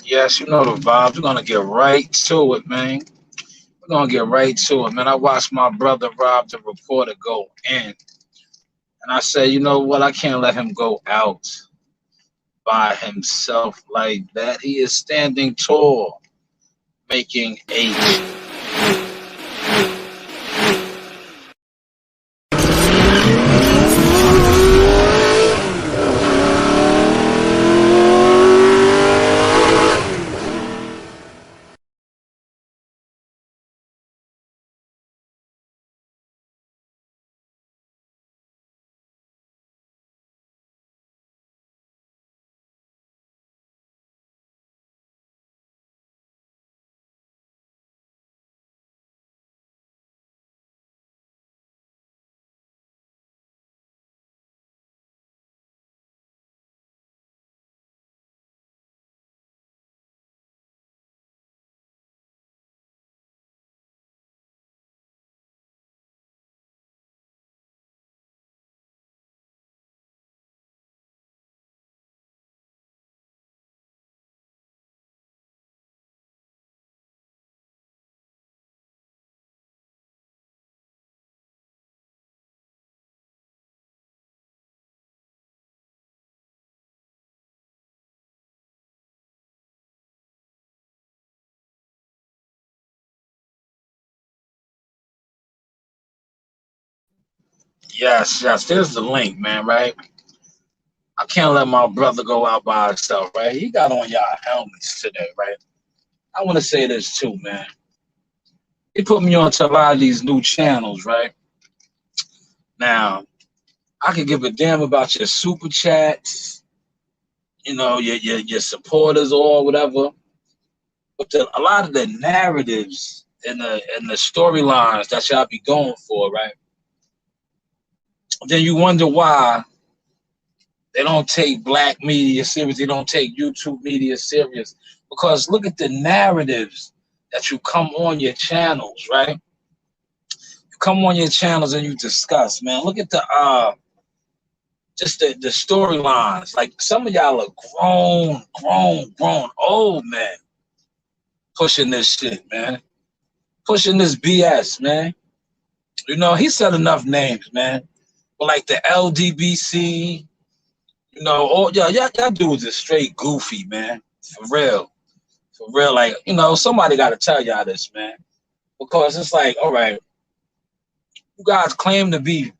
Yes, you know the vibes. We're gonna get right to it, man. We're gonna get right to it, man. I watched my brother Rob, the reporter, go in, and I said, you know what? I can't let him go out by himself like that. He is standing tall, making a yes, yes. There's the link, man. Right? I can't let my brother go out by himself, right? He got on y'all helmets today, right? I want to say this too, man. He put me on to a lot of these new channels, right? Now, I could give a damn about your super chats, your supporters or whatever. But a lot of the narratives and the storylines that y'all be going for, right? Then you wonder why they don't take black media serious. They don't take YouTube media serious. Because look at the narratives that you come on your channels, right? You come on your channels and you discuss, man. Look at the storylines. Like some of y'all are grown, old man pushing this shit, man. Pushing this BS, man. He said enough names, man. But like the LDBC, y'all dudes is straight goofy, man. For real. For real. Like, somebody gotta tell y'all this, man. Because it's like, all right, you guys claim to be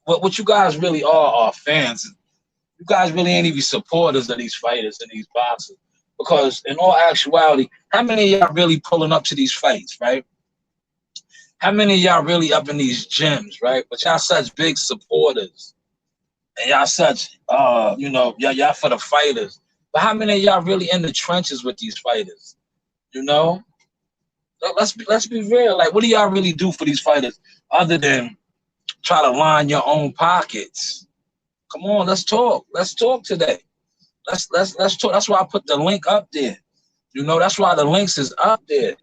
what you guys really are fans. You guys really ain't even supporters of these fighters and these boxers. Because in all actuality, how many of y'all really pulling up to these fights, right? How many of y'all really up in these gyms, right? But y'all such big supporters. And y'all such y'all for the fighters. But how many of y'all really in the trenches with these fighters? You know? Let's be real. Like, what do y'all really do for these fighters other than try to line your own pockets? Come on, let's talk. Let's talk today. Let's talk. That's why I put the link up there. That's why the links is up there.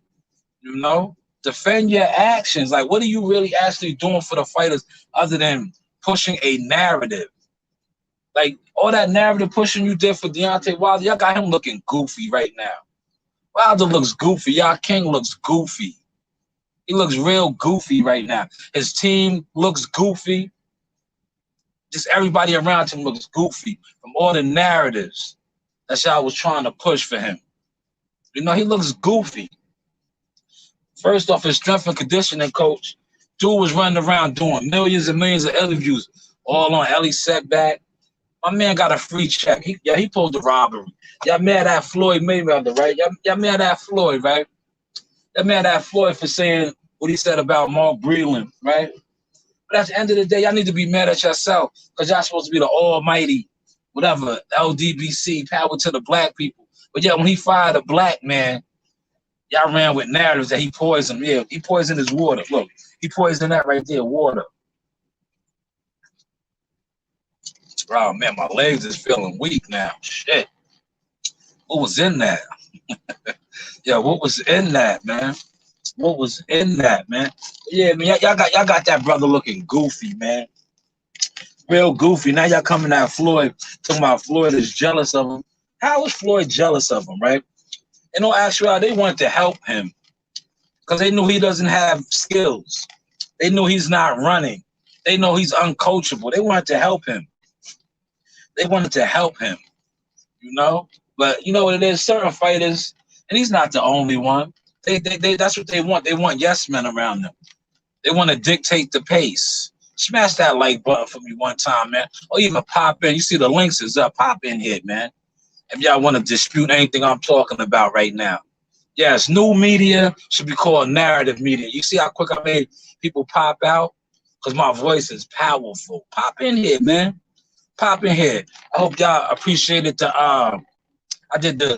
Defend your actions. Like, what are you really actually doing for the fighters other than pushing a narrative? Like, all that narrative pushing you did for Deontay Wilder, y'all got him looking goofy right now. Wilder looks goofy. Y'all King looks goofy. He looks real goofy right now. His team looks goofy. Just everybody around him looks goofy from all the narratives that y'all was trying to push for him. He looks goofy. First off, his strength and conditioning coach, dude was running around doing millions and millions of interviews, all on Ellie Setback. My man got a free check. He pulled the robbery. Y'all mad at Floyd Mayweather, right? Y'all mad at Floyd, right? Y'all mad at Floyd for saying what he said about Mark Breland, right? But at the end of the day, y'all need to be mad at yourself because y'all supposed to be the almighty, whatever, LDBC, power to the black people. But yeah, when he fired a black man, y'all ran with narratives that he poisoned. Yeah, he poisoned his water. Look, he poisoned that right there, water. Bro, man, my legs is feeling weak now. Shit. What was in that? Yeah, what was in that, man? What was in that, man? Yeah, man, y'all got that brother looking goofy, man. Real goofy. Now y'all coming at Floyd, talking about Floyd is jealous of him. How is Floyd jealous of him, right? In all actuality, they wanted to help him because they knew he doesn't have skills. They knew he's not running. They know he's uncoachable. They wanted to help him. They wanted to help him, you know? But you know what it is? Certain fighters, and he's not the only one, they that's what they want. They want yes men around them. They want to dictate the pace. Smash that like button for me one time, man. Or even pop in. You see the links is up. Pop in here, man. If y'all want to dispute anything I'm talking about right now. Yes, new media should be called narrative media. You see how quick I made people pop out? Because my voice is powerful. Pop in here, man. Pop in here. I hope y'all appreciated the I did the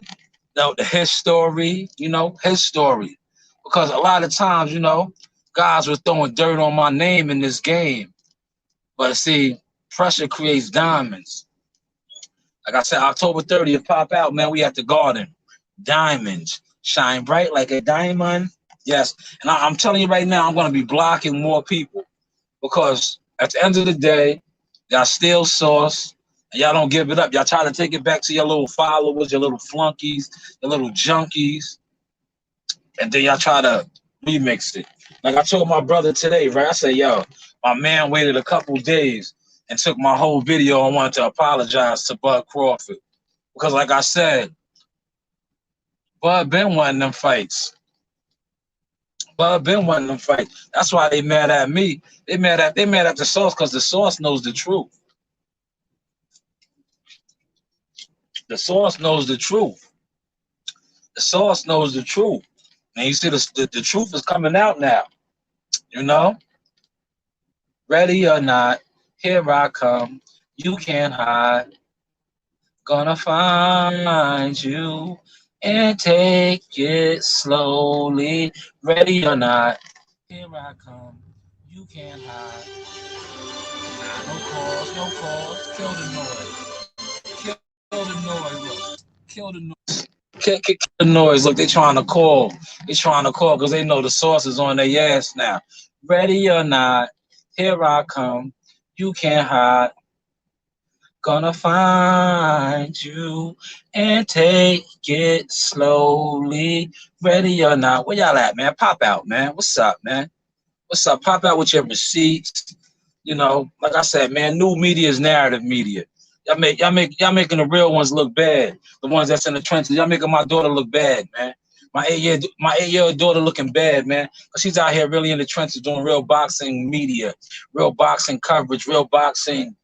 his story, you know, his story. Because a lot of times, you know, guys were throwing dirt on my name in this game. But see, pressure creates diamonds. Like I said, October 30th, pop out, man. We at the Garden. Diamonds shine bright like a diamond. Yes. And I'm telling you right now, I'm going to be blocking more people because at the end of the day, y'all steal sauce and y'all don't give it up. Y'all try to take it back to your little followers, your little flunkies, your little junkies, and then y'all try to remix it. Like I told my brother today, right? I said, yo, my man waited a couple days and took my whole video and wanted to apologize to Bud Crawford. Because like I said, Bud been wanting them fights. Bud been wanting them fights. That's why they mad at me. They mad at the source because the source knows the truth. The source knows the truth. The source knows the truth. And you see the truth is coming out now. You know? Ready or not, here I come. You can't hide. Gonna find you and take it slowly. Ready or not, here I come. You can't hide. No calls, no calls. Kill the noise. Kill the noise. Look. Kill the noise. Kill the noise. Look, they trying to call. They trying to call because they know the source is on their ass now. Ready or not, here I come. You can't hide. Gonna find you and take it slowly. Ready or not? Where y'all at, man? Pop out, man. What's up, man? What's up? Pop out with your receipts. You know, like I said, man, new media is narrative media. Y'all making the real ones look bad. The ones that's in the trenches. Y'all making my daughter look bad, man. My 8-year-old daughter looking bad, man. But she's out here really in the trenches doing real boxing media, real boxing coverage, real boxing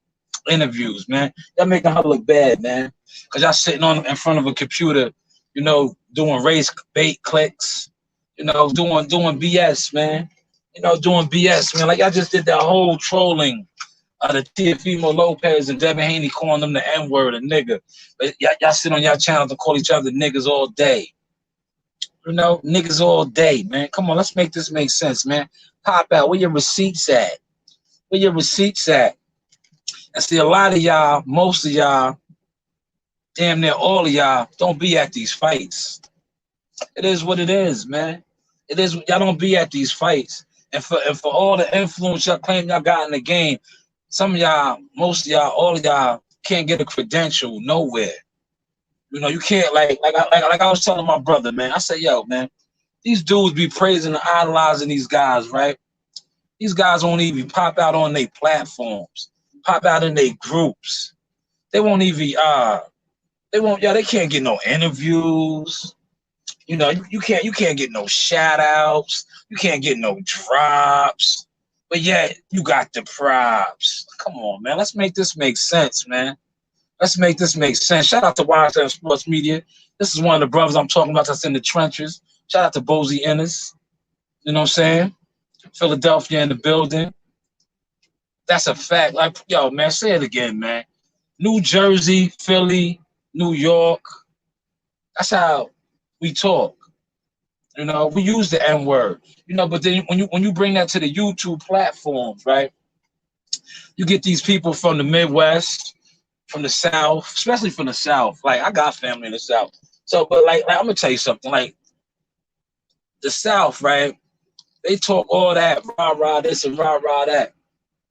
interviews, man. Y'all making her look bad, man. Cause y'all sitting in front of a computer, you know, doing race bait clicks, you know, doing BS, man. You know, doing BS, man. Like I just did that whole trolling of the Teofimo Lopez and Devin Haney calling them the N-word, a nigga. But y'all sit on y'all channel to call each other niggas all day. You know, niggas all day, man. Come on, let's make this make sense, man. Pop out. Where your receipts at? Where your receipts at? And see, a lot of y'all, most of y'all, damn near all of y'all, don't be at these fights. It is what it is, man. It is. Y'all don't be at these fights. And for all the influence y'all claim y'all got in the game, some of y'all, most of y'all, all of y'all can't get a credential nowhere. You know, you can't like I was telling my brother, man. I said, yo, man, these dudes be praising and idolizing these guys, right? These guys won't even pop out on their platforms, pop out in their groups. They won't even they can't get no interviews. You know, you can't get no shout outs, you can't get no drops, but yet you got the props. Come on, man. Let's make this make sense, man. Let's make this make sense. Shout out to YSM Sports Media. This is one of the brothers I'm talking about that's in the trenches. Shout out to Bozy Ennis. You know what I'm saying? Philadelphia in the building. That's a fact. Like, yo, man, say it again, man. New Jersey, Philly, New York. That's how we talk. You know, we use the N-word. You know, but then when you bring that to the YouTube platforms, right? You get these people from the Midwest, from the South, especially from the South. Like, I got family in the South. So, but like I'm gonna tell you something. Like, the South, right? They talk all that rah-rah this and rah-rah that.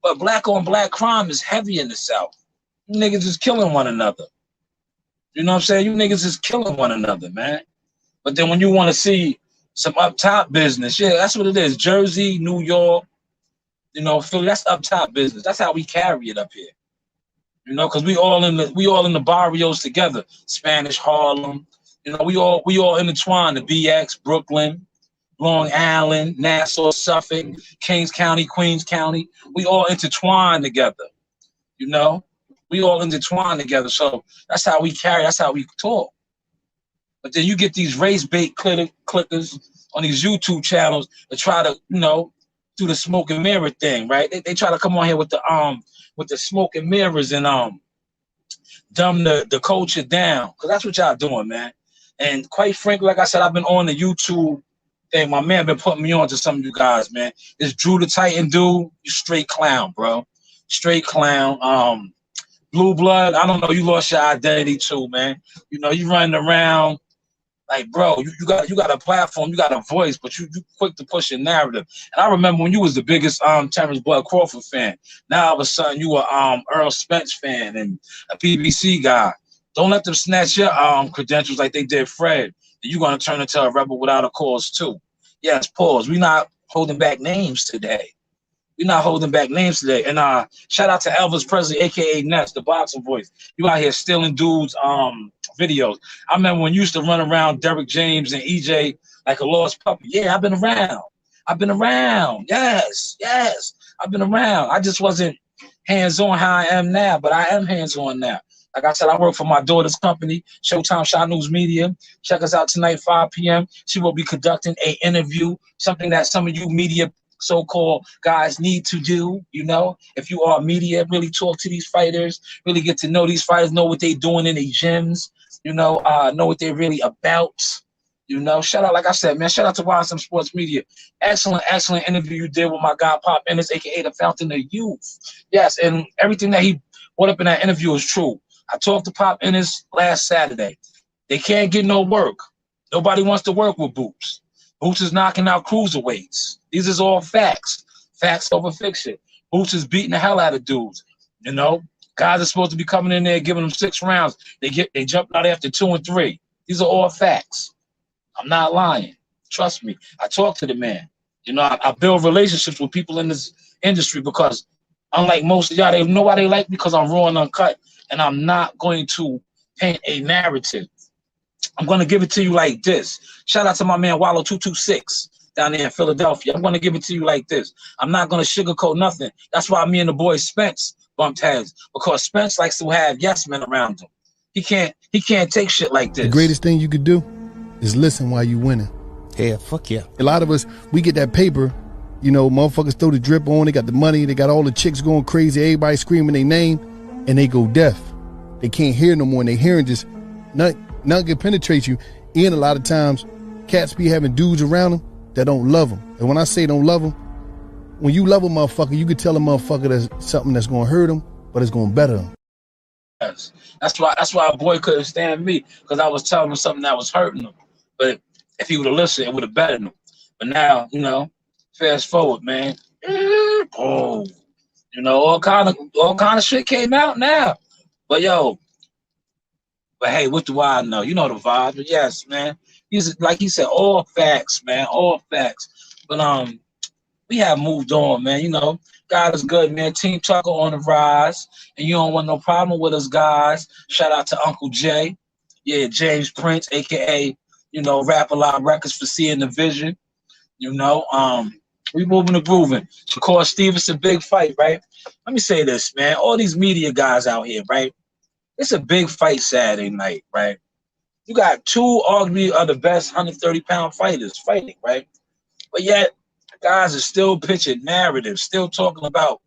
But black on black crime is heavy in the South. You niggas is killing one another. You know what I'm saying? You niggas is killing one another, man. But then when you want to see some up top business, yeah, that's what it is. Jersey, New York, you know, Philly, that's up top business. That's how we carry it up here. You know, because we all in the barrios together. Spanish Harlem, you know, we all intertwined. The BX, Brooklyn, Long Island, Nassau, Suffolk, Kings County, Queens County. We all intertwined together. You know, we all intertwined together. So that's how we carry. That's how we talk. But then you get these race bait clickers on these YouTube channels that try to, you know, do the smoke and mirror thing, right? They try to come on here with the smoke and mirrors and dumb the culture down, because that's what y'all doing, man. And quite frankly, like I said, I've been on the YouTube thing. My man been putting me on to some of you guys, man. This Drew the Titan dude, you straight clown, bro. Straight clown. Blue Blood, I don't know, you lost your identity too, man. You know, you running around like, bro, you got a platform, you got a voice, but you quick to push your narrative. And I remember when you was the biggest Terrence Bud Crawford fan. Now all of a sudden you a Earl Spence fan and a BBC guy. Don't let them snatch your credentials like they did Fred. You're gonna turn into a rebel without a cause too. Yes, pause. We're not holding back names today. We're not holding back names today. And shout out to Elvis Presley, aka Ness, the boxing voice. You out here stealing dudes' videos. I remember when you used to run around Derrick James and EJ like a lost puppy. Yeah, I've been around. I've been around. Yes. I've been around. I just wasn't hands-on how I am now, but I am hands-on now. Like I said, I work for my daughter's company, Showtime Shot News Media. Check us out tonight, 5 p.m. She will be conducting an interview, something that some of you media so-called guys need to do. You know, if you are media, really talk to these fighters, really get to know these fighters, know what they're doing in the gyms, you know what they're really about. You know, shout out, like I said, man, shout out to YSM Sports Media. Excellent interview you did with my guy Pop Ennis, aka the Fountain of Youth. Yes, and everything that he brought up in that interview is true. I talked to Pop Ennis last Saturday. They can't get no work. Nobody wants to work with Boots. Boots is knocking out cruiserweights. These is all facts. Facts over fiction. Boots is beating the hell out of dudes. You know, guys are supposed to be coming in there giving them 6 rounds. They jump out after 2 and 3. These are all facts. I'm not lying. Trust me. I talk to the man. You know, I build relationships with people in this industry because unlike most of y'all, they know why they like me, because I'm raw and uncut. And I'm not going to paint a narrative. I'm going to give it to you like this. Shout out to my man Wallow 226 down there in Philadelphia. I'm going to give it to you like this. I'm not going to sugarcoat nothing. That's why me and the boy Spence bumped heads, because Spence likes to have yes men around him. He can't take shit like this. The greatest thing you could do is listen while you winning. Yeah, fuck yeah. A lot of us, we get that paper, you know, motherfuckers throw the drip on, they got the money, they got all the chicks going crazy, everybody screaming their name, and they go deaf. They can't hear no more, and they hearing just nothing can penetrate you. And a lot of times, cats be having dudes around them that don't love them. And when I say don't love them, when you love a motherfucker, you can tell a motherfucker that's something that's gonna hurt them, but it's gonna better them. Yes. That's why a boy couldn't stand me, because I was telling him something that was hurting him. But if he would have listened, it would have bettered him. But now, you know, fast forward, man. Oh, you know, all kind of shit came out now. But but hey, what do I know? You know the vibe. But yes, man. He's like he said, all facts, man, all facts. But we have moved on, man. You know, God is good, man. Team Tucker on the rise, and you don't want no problem with us, guys. Shout out to Uncle Jay, yeah, James Prince, aka Rap a Lot Records, for seeing the vision. You know, we moving and grooving. Shakur Stevenson, big fight, right? Let me say this, man. All these media guys out here, right? It's a big fight Saturday night, right? You got two arguably of the best 130-pound fighters fighting, right? But yet, guys are still pitching narratives, still talking about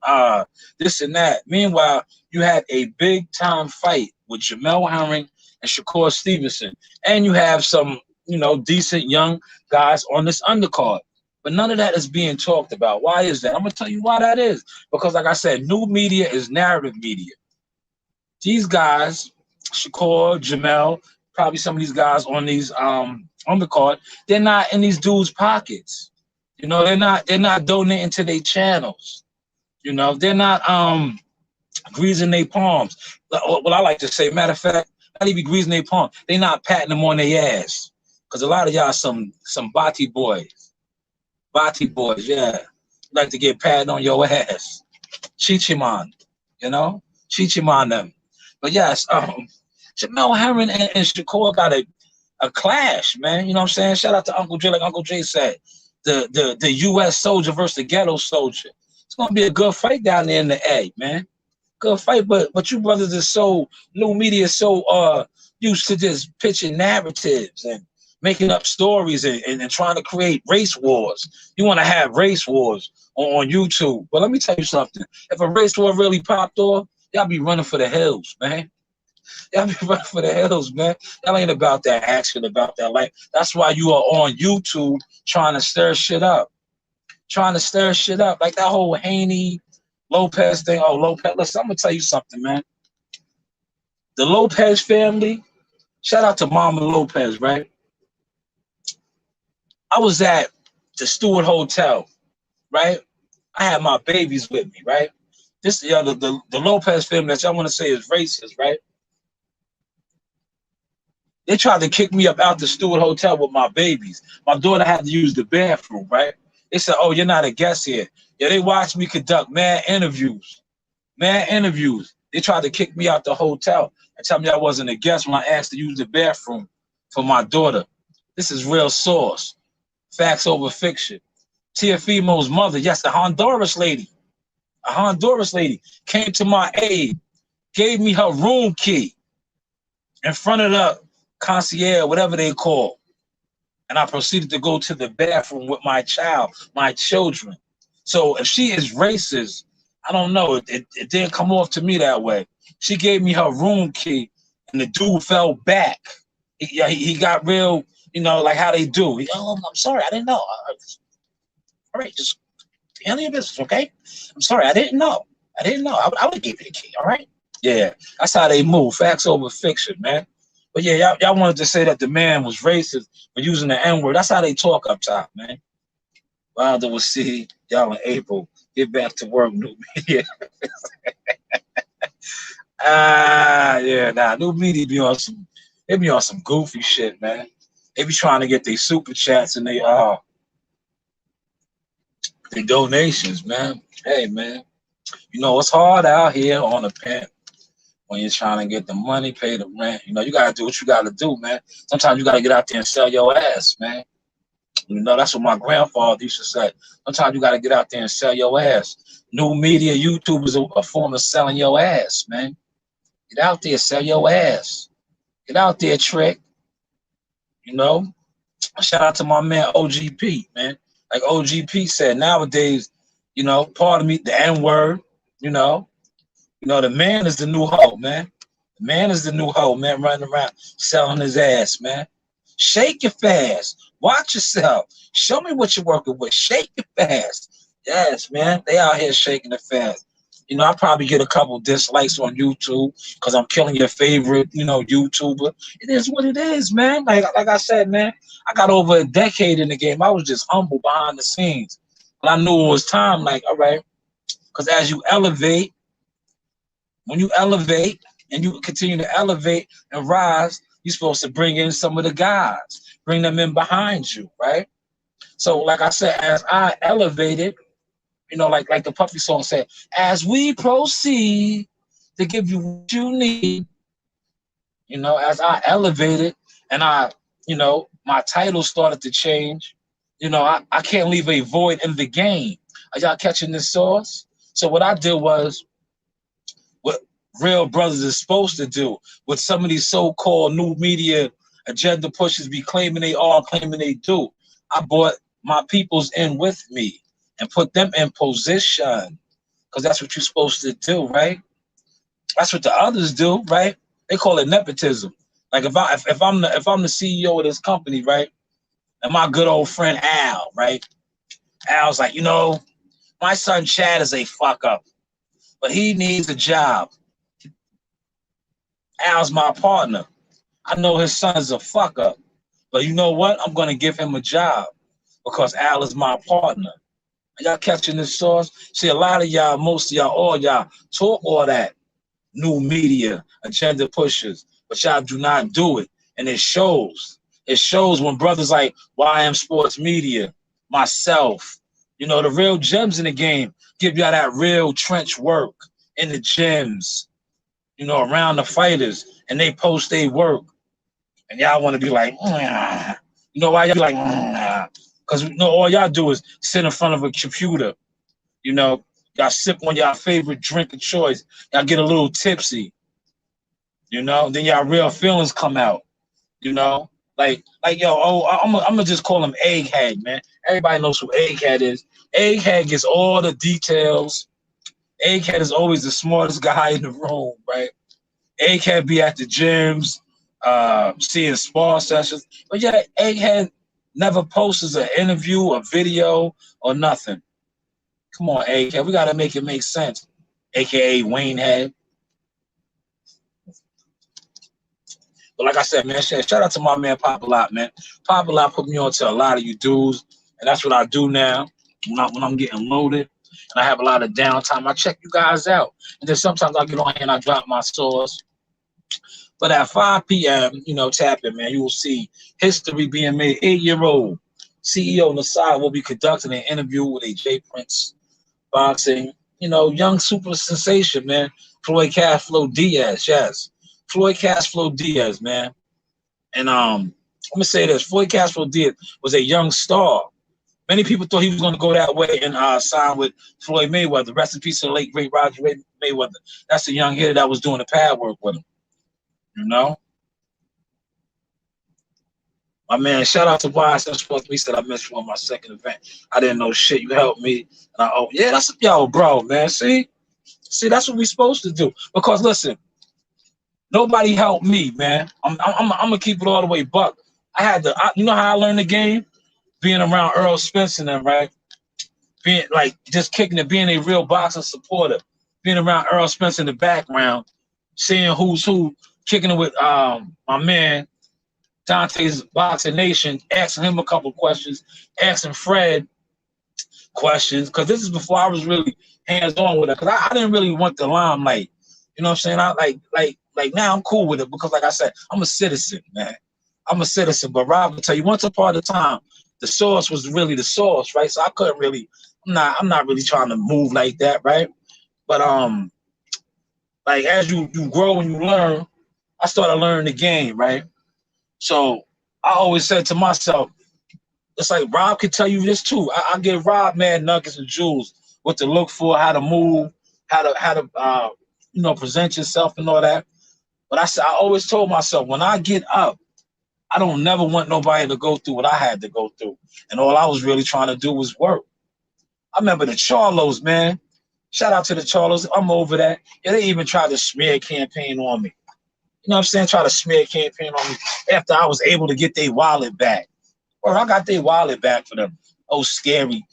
this and that. Meanwhile, you had a big-time fight with Jamel Herring and Shakur Stevenson. And you have some, decent young guys on this undercard. But none of that is being talked about. Why is that? I'm going to tell you why that is. Because like I said, new media is narrative media. These guys, Shakur, Jamel, probably some of these guys on these undercard, they're not in these dudes' pockets. They're not donating to their channels. They're not greasing their palms. What I like to say, matter of fact, not even greasing their palms. They're not patting them on their ass. Cause a lot of y'all some bati boys. Bati boys, yeah. Like to get patted on your ass. Chichiman, you know? Chichiman them. But yes, Jamel Herron and Shakur got a clash, man. You know what I'm saying? Shout out to Uncle J, like Uncle J said. The US soldier versus the ghetto soldier. It's gonna be a good fight down there in the A, man. Good fight, but you brothers are so new media so used to just pitching narratives and making up stories and trying to create race wars. You want to have race wars on YouTube. But let me tell you something. If a race war really popped off, y'all be running for the hills, man. Y'all be running for the hills, man. Y'all ain't about that action, about that life. That's why you are on YouTube trying to stir shit up. Trying to stir shit up. Like that whole Haney Lopez thing. Oh, Lopez. Listen, I'm going to tell you something, man. The Lopez family, shout out to Mama Lopez, right? I was at the Stewart Hotel, right? I had my babies with me, right? This, the Lopez family that y'all want to say is racist, right? They tried to kick me up out the Stewart Hotel with my babies. My daughter had to use the bathroom, right? They said, oh, you're not a guest here. Yeah, they watched me conduct mad interviews. Mad interviews. They tried to kick me out the hotel and tell me I wasn't a guest when I asked to use the bathroom for my daughter. This is real source. Facts over fiction. Tia Fimo's mother, yes, a Honduras lady came to my aid, gave me her room key in front of the concierge, whatever they call. And I proceeded to go to the bathroom with my children. So if she is racist, I don't know. It didn't come off to me that way. She gave me her room key, and the dude fell back. He got real, like how they do. I'm sorry, I didn't know. All right, just handle your business, okay? I'm sorry, I didn't know. I would have gave you the key, all right? Yeah, that's how they move. Facts over fiction, man. But yeah, y'all wanted to say that the man was racist for using the N-word. That's how they talk up top, man. Wilder will see y'all in April. Get back to work, new media. New media be on some goofy shit, man. They be trying to get their super chats and they donations, man. Hey, man. It's hard out here on the pen when you're trying to get the money, pay the rent. You gotta do what you gotta do, man. Sometimes you gotta get out there and sell your ass, man. That's what my grandfather used to say. Sometimes you gotta get out there and sell your ass. New media, YouTube is a form of selling your ass, man. Get out there, sell your ass. Get out there, Trick. Shout out to my man OGP, man. Like OGP said, nowadays, pardon me, the N-word, the man is the new hoe, man. The man is the new hoe, man, running around selling his ass, man. Shake your fast. Watch yourself. Show me what you're working with. Shake your fast. Yes, man. They out here shaking it fast. I probably get a couple dislikes on YouTube because I'm killing your favorite, YouTuber. It is what it is, man. Like I said, man, I got over a decade in the game. I was just humble behind the scenes. But I knew it was time, like, all right. Because as you elevate, when you elevate and you continue to elevate and rise, you're supposed to bring in some of the guys, bring them in behind you, right? So, like I said, as I elevated, like the Puffy song said, as we proceed to give you what you need, as I elevated and my title started to change, I can't leave a void in the game. Are y'all catching this sauce? So what I did was what real brothers is supposed to do, what some of these so-called new media agenda pushers be claiming they are, claiming they do. I brought my peoples in with me and put them in position, because that's what you're supposed to do, right? That's what the others do, right? They call it nepotism. Like if I'm the CEO of this company, right? And my good old friend Al, right? Al's like, my son Chad is a fuck up, but he needs a job. Al's my partner. I know his son is a fuck up, but you know what? I'm gonna give him a job because Al is my partner. Are y'all catching this sauce? See, a lot of y'all, most of y'all, all y'all talk all that new media agenda pushers, but y'all do not do it, and it shows. It shows when brothers like YM Sports Media, myself, you know, the real gems in the game give y'all that real trench work in the gyms, you know, around the fighters, and they post their work. And y'all want to be like, you know why y'all be like, because you know, all y'all do is sit in front of a computer, you know, y'all sip on y'all favorite drink of choice, y'all get a little tipsy, you know, then y'all real feelings come out, you know. Like yo, I'm gonna just call him Egghead, man. Everybody knows who Egghead is. Egghead gets all the details. Egghead is always the smartest guy in the room, right? Egghead be at the gyms, seeing spar sessions. But yeah, Egghead never posts an interview, a video, or nothing. Come on, Egghead. We gotta make it make sense. AKA Wayne Head. But like I said, man, shout out to my man Papa Lot, man. Papa Lot put me on to a lot of you dudes, and that's what I do now when I'm getting loaded and I have a lot of downtime. I check you guys out, and then sometimes I get on here and I drop my sauce. But at 5 p.m., you know, tap in, man, you will see history being made. 8-year-old CEO Nasai will be conducting an interview with a J Prince boxing, you know, young super sensation, man. Floyd Cashflow Diaz, yes. Floyd Cashflow Diaz, man. And I'm gonna say this: Floyd Cashflow Diaz was a young star. Many people thought he was gonna go that way and sign with Floyd Mayweather. Rest in peace to the late great Roger Mayweather. That's the young hitter that was doing the pad work with him. You know, my man. Shout out to YSM Sports. He said I missed you on my second event. I didn't know shit. You helped me. And yeah, that's yo, bro, man. See, that's what we supposed to do. Because listen. Nobody helped me, man. I'm gonna keep it all the way buck. You know how I learned the game? Being around Earl Spence and them, right? Being like just kicking it, being a real boxing supporter. Being around Earl Spence in the background, seeing who's who, kicking it with my man Dante's Boxing Nation, asking him a couple questions, asking Fred questions, because this is before I was really hands-on with it. Because I didn't really want the limelight. You know what I'm saying? I like now I'm cool with it because, like I said, I'm a citizen, man. I'm a citizen. But Rob will tell you, once upon a time, the source was really the source, right? So I couldn't really, I'm not really trying to move like that, right? But like as you grow and you learn, I started learning the game, right? So I always said to myself, it's like Rob could tell you this too. I give Rob mad nuggets and jewels, what to look for, how to move, how to you know, present yourself and all that. But I always told myself, when I get up, I don't never want nobody to go through what I had to go through. And all I was really trying to do was work. I remember the Charlos, man. Shout out to the Charlos. I'm over that. Yeah, they even tried to smear campaign on me. You know what I'm saying? Try to smear campaign on me after I was able to get their wallet back. Or I got their wallet back for them. Oh, scary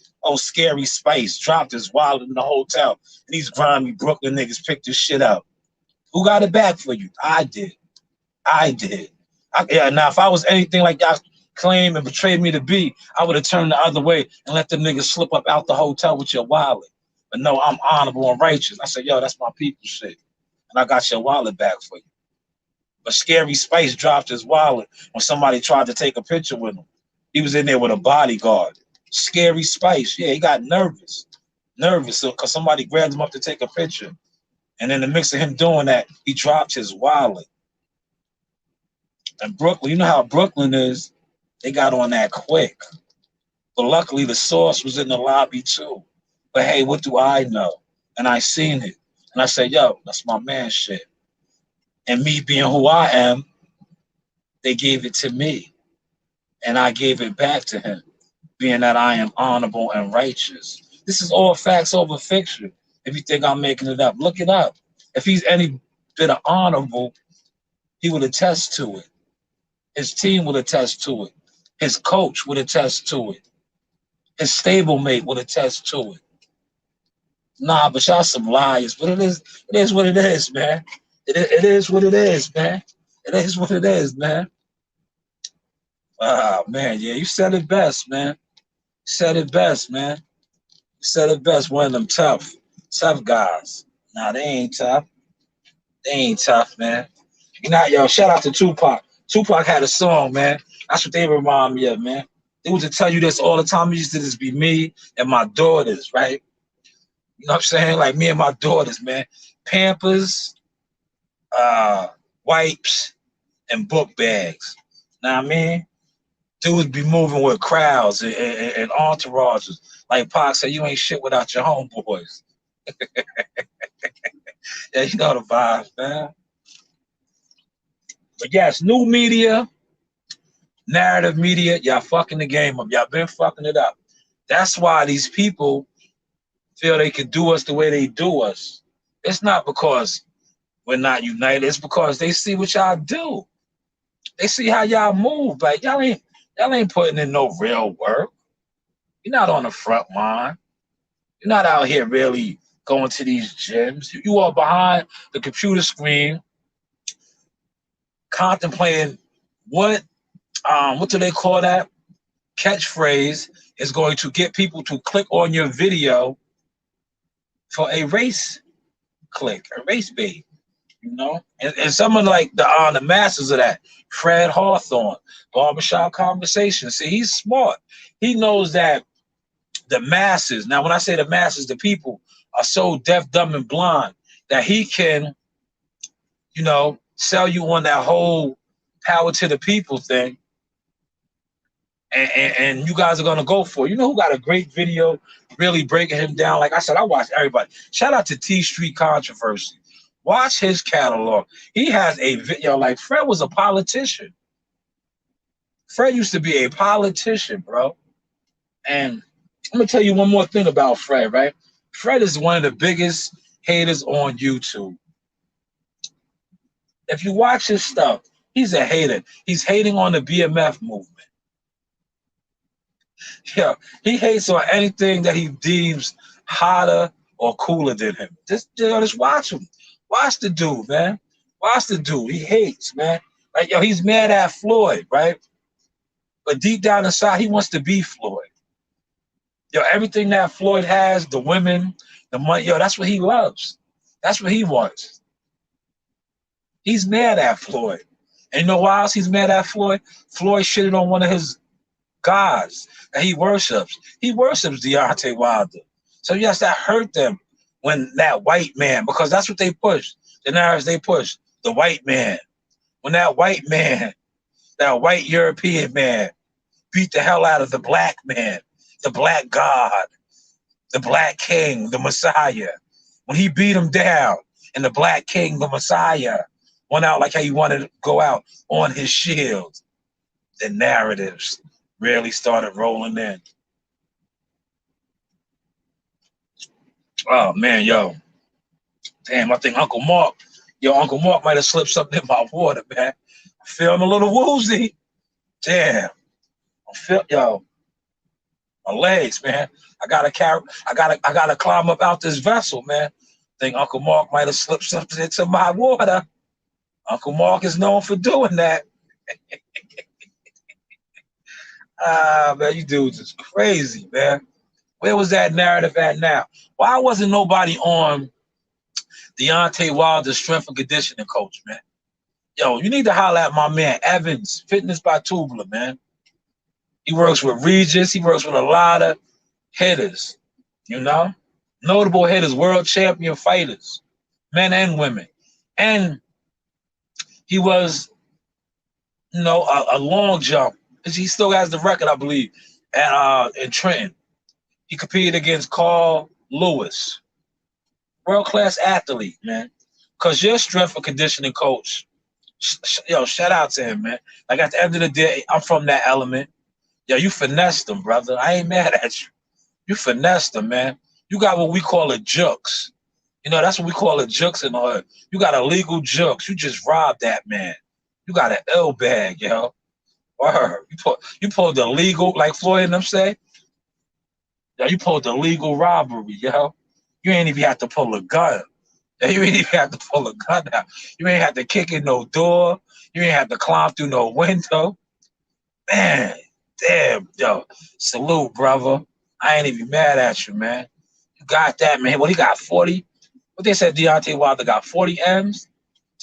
Spice dropped his wallet in the hotel. And these grimy Brooklyn niggas picked this shit up. Who got it back for you? I did. Yeah, now if I was anything like y'all claim and betrayed me to be, I would have turned the other way and let them niggas slip up out the hotel with your wallet. But no, I'm honorable and righteous. I said, yo, that's my people shit. And I got your wallet back for you. But Scary Spice dropped his wallet when somebody tried to take a picture with him. He was in there with a bodyguard. Scary Spice. Yeah, he got nervous because somebody grabbed him up to take a picture. And in the mix of him doing that, he dropped his wallet. And Brooklyn, you know how Brooklyn is, they got on that quick. But luckily, the source was in the lobby too. But hey, what do I know? And I seen it. And I said, yo, that's my man shit. And me being who I am, they gave it to me. And I gave it back to him, being that I am honorable and righteous. This is all facts over fiction. If you think I'm making it up, look it up. If he's any bit of honorable, he would attest to it. His team would attest to it. His coach would attest to it. His stablemate would attest to it. Nah, but y'all some liars. But it is what it is, man. It is what it is, man. It is what it is, man. Ah, man, yeah, you said it best, man. You said it best, man. You said it best. One of them tough guys. Nah, they ain't tough. They ain't tough, man. You know, yo, shout out to Tupac. Tupac had a song, man. That's what they remind me of, man. They used to tell you this all the time. It used to just be me and my daughters, right? You know what I'm saying? Like me and my daughters, man. Pampers, wipes, and book bags. Know what I mean? Dudes be moving with crowds and entourages. Like Pac said, you ain't shit without your homeboys. Yeah, you know the vibes, man. But yes, new media, narrative media, y'all fucking the game up. Y'all been fucking it up. That's why these people feel they can do us the way they do us. It's not because we're not united. It's because they see what y'all do. They see how y'all move. Like y'all ain't putting in no real work. You're not on the front line. You're not out here really going to these gyms. You are behind the computer screen contemplating what do they call that? Catchphrase is going to get people to click on your video for a race click, a race bait, you know? And someone like the masters of that, Fred Hawthorne, Barbershop Conversation. See, he's smart. He knows that the masses, now when I say the masses, the people are so deaf, dumb, and blind that he can, you know, sell you on that whole power to the people thing. And you guys are gonna go for it. You know who got a great video really breaking him down? Like I said, I watch everybody. Shout out to T Street Controversy. Watch his catalog. He has a video. Like Fred was a politician. Fred used to be a politician, bro. And I'm gonna tell you one more thing about Fred, right? Fred is one of the biggest haters on YouTube. If you watch his stuff, he's a hater. He's hating on the BMF movement. Yeah, he hates on anything that he deems hotter or cooler than him. Just watch him. Watch the dude, man. Watch the dude. He hates, man. Like, yo, he's mad at Floyd, right? But deep down inside, he wants to be Floyd. Yo, everything that Floyd has, the women, the money, yo, that's what he loves. That's what he wants. He's mad at Floyd. And you know why else he's mad at Floyd? Floyd shitted on one of his gods that he worships. He worships Deontay Wilder. So yes, that hurt them when that white man, because that's what they push. The narratives they push. The white man. When that white man, that white European man, beat the hell out of the black man, the black God, the black king, the Messiah. When he beat him down, and the black king, the Messiah, went out like how he wanted to go out on his shield, the narratives really started rolling in. Oh man, yo. Damn, I think Uncle Mark might have slipped something in my water, man. I'm feeling a little woozy. Damn. My legs, man. I gotta climb up out this vessel, man. I think Uncle Mark might have slipped something into my water. Uncle Mark is known for doing that. Man, you dudes is crazy, man. Where was that narrative at now? Why wasn't nobody on Deontay Wilder's strength and conditioning coach, man? Yo, you need to holler at my man, Evans, Fitness by Tubular, man. He works with Regis. He works with a lot of hitters, you know? Notable hitters, world champion fighters, men and women. And he was, you know, a long jump. He still has the record, I believe, in Trenton. He competed against Carl Lewis. World-class athlete, man. Because your strength and conditioning coach, yo, shout out to him, man. Like, at the end of the day, I'm from that element. Yo, you finessed him, brother. I ain't mad at you. You finessed him, man. You got what we call a jukes. You know, that's what we call a jukes in the hood. You got a legal jukes. You just robbed that man. You got an L bag, yo. Word. You pulled the legal, like Floyd and them say. Yo, you pulled the legal robbery, yo. You ain't even have to pull a gun. You ain't even have to pull a gun out. You ain't have to kick in no door. You ain't have to climb through no window. Man, damn, yo. Salute, brother. I ain't even mad at you, man. You got that, man. Well, he got 40. What they said Deontay Wilder got 40 M's.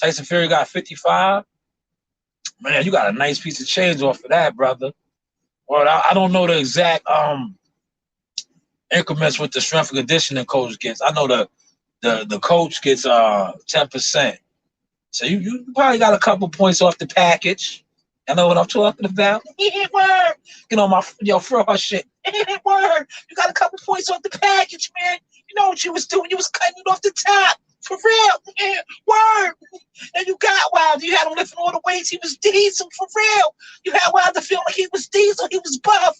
Tyson Fury got 55. Man, you got a nice piece of change off of that, brother. Well, I don't know the exact increments with the strength and conditioning coach gets. I know the coach gets 10%. So you probably got a couple points off the package. I know what I'm talking about. Word. You know, my fraud shit. Word. You got a couple points off the package, man. You know what you was doing. You was cutting it off the top. For real. Word. And you got Wilder. You had him lifting all the weights. He was diesel. For real. You had Wilder feel like he was diesel. He was buff.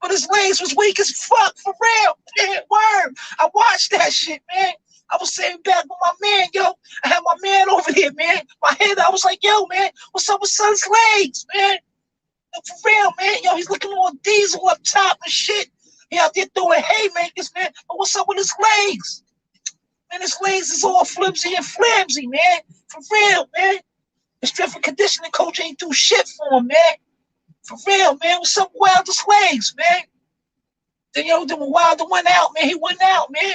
But his legs was weak as fuck. For real. Word. I watched that shit, man. I was sitting back with my man, yo. I had my man over there, man. My head, I was like, yo, man, what's up with son's legs, man? For real, man. Yo, he's looking all diesel up top and shit. He out there throwing haymakers, man. But what's up with his legs? Man, his legs is all flimsy and flimsy, man. For real, man. The strength and conditioning coach ain't do shit for him, man. For real, man. What's up with Wilder's legs, man? Then, when Wilder went out, man, he went out, man.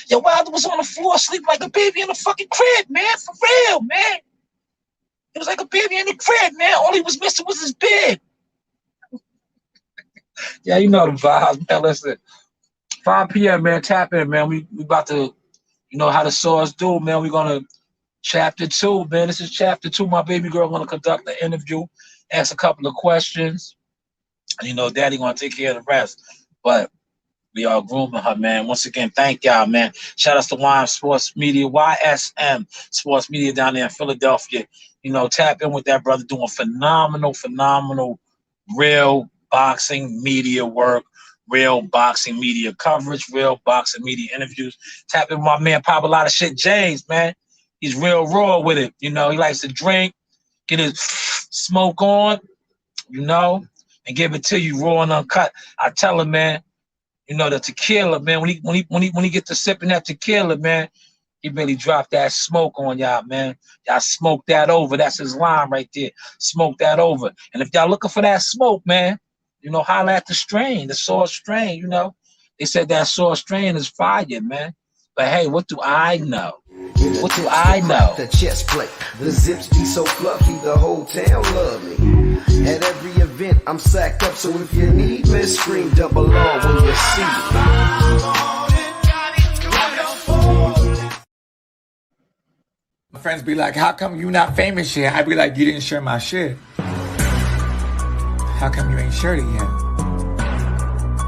Yo, Wilder was on the floor asleep like a baby in a fucking crib, man. For real, man. It was like a baby in the crib, man. All he was missing was his bed. Yeah, you know the vibes, man. Listen, 5 p.m., man. Tap in, man. We about to, you know how the Saws do, man. We're going to chapter 2, man. This is chapter 2. My baby girl going to conduct the interview, ask a couple of questions. And, you know, daddy going to take care of the rest. But we are grooming her, man. Once again, thank y'all, man. Shout out to YM Sports Media, YSM Sports Media down there in Philadelphia. You know, tap in with that brother doing phenomenal real boxing media work, real boxing media coverage, real boxing media interviews. Tap in with my man, Pop a lot of shit, James, man. He's real raw with it. You know, he likes to drink, get his smoke on, you know, and give it to you raw and uncut. I tell him, man, you know, the tequila, man, when he get to sipping that tequila, man, he really dropped that smoke on y'all, man. Y'all smoke that over. That's his line right there. Smoke that over. And if y'all looking for that smoke, man, you know, holla at the strain, the Source strain, you know. They said that Source strain is fire, man. But hey, what do I know? What do I know? The chest plate, the zips be so fluffy, the whole town love me. At every event, I'm sacked up, so if you need me, scream double R when you see me. My friends be like, how come you not famous yet? I be like, you didn't share my shit. How come you ain't shared it yet?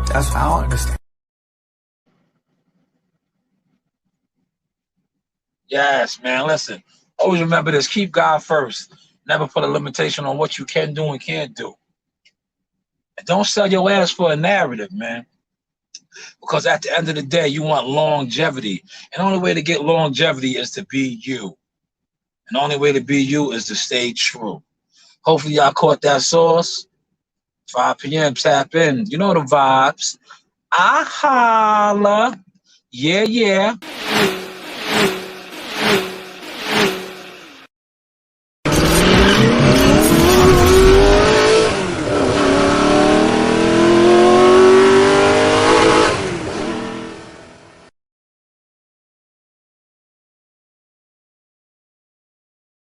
That's what I don't understand. Yes, man. Listen, always remember this. Keep God first. Never put a limitation on what you can do and can't do. And don't sell your ass for a narrative, man. Because at the end of the day, you want longevity. And the only way to get longevity is to be you. And the only way to be you is to stay true. Hopefully y'all caught that sauce. 5 p.m. Tap in. You know the vibes. I holla. Yeah, yeah.